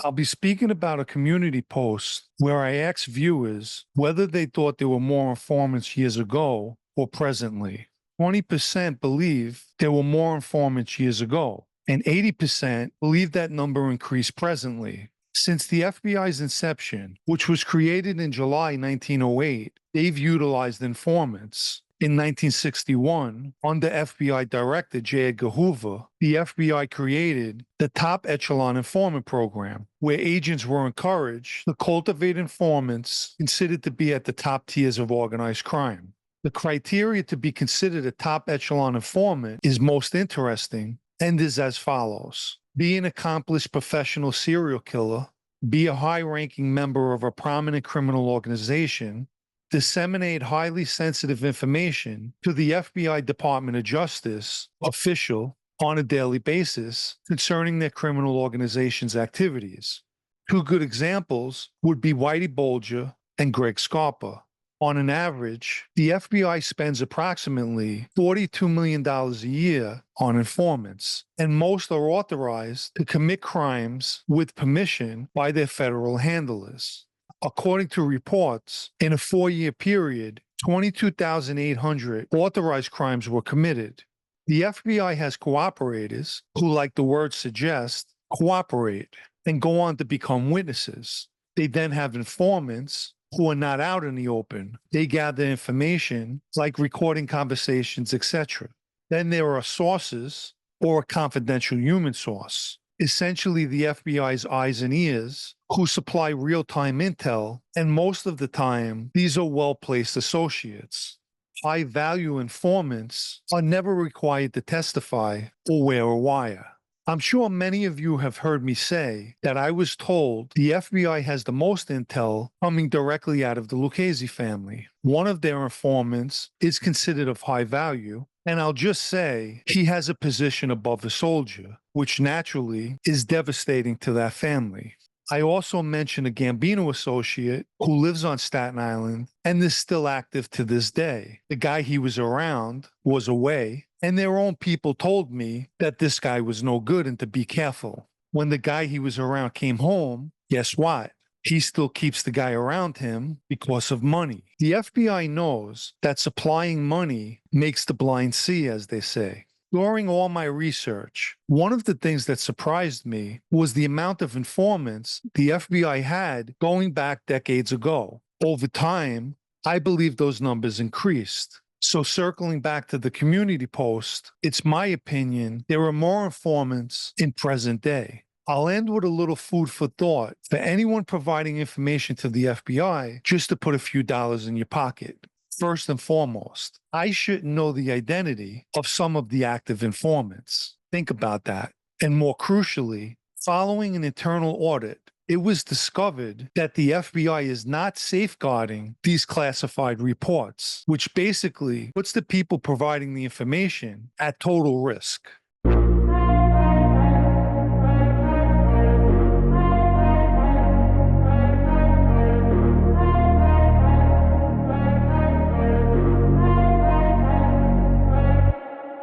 I'll be speaking about a community post where I asked viewers whether they thought there were more informants years ago or presently. 20% believe there were more informants years ago, and 80% believe that number increased presently. Since the FBI's inception, which was created in July 1908, they've utilized informants. In 1961, under FBI Director J. Edgar Hoover, the FBI created the Top Echelon Informant Program, where agents were encouraged to cultivate informants considered to be at the top tiers of organized crime. The criteria to be considered a top echelon informant is most interesting and is as follows: be an accomplished professional serial killer, be a high ranking member of a prominent criminal organization, disseminate highly sensitive information to the FBI Department of Justice official on a daily basis concerning their criminal organization's activities. Two good examples would be Whitey Bulger and Greg Scarpa. On an average, the FBI spends approximately $42 million a year on informants, and most are authorized to commit crimes with permission by their federal handlers. According to reports, in a 4-year period, 22,800 authorized crimes were committed. The FBI has cooperators who, like the word suggests, cooperate and go on to become witnesses. They then have informants who are not out in the open. They gather information like recording conversations, etc. Then there are sources or a confidential human source, essentially the FBI's eyes and ears, who supply real-time intel, and most of the time, these are well-placed associates. High-value informants are never required to testify or wear a wire. I'm sure many of you have heard me say that I was told the FBI has the most intel coming directly out of the Lucchese family. One of their informants is considered of high value, and I'll just say he has a position above a soldier, which naturally is devastating to that family. I also mentioned a Gambino associate who lives on Staten Island and is still active to this day. The guy he was around was away, and their own people told me that this guy was no good and to be careful. When the guy he was around came home, guess what? He still keeps the guy around him because of money. The FBI knows that supplying money makes the blind see, as they say. During all my research, one of the things that surprised me was the amount of informants the FBI had going back decades ago. Over time, I believe those numbers increased. So circling back to the community post, it's my opinion there are more informants in present day. I'll end with a little food for thought for anyone providing information to the FBI just to put a few dollars in your pocket. First and foremost, I shouldn't know the identity of some of the active informants. Think about that. And more crucially, following an internal audit, it was discovered that the FBI is not safeguarding these classified reports, which basically puts the people providing the information at total risk.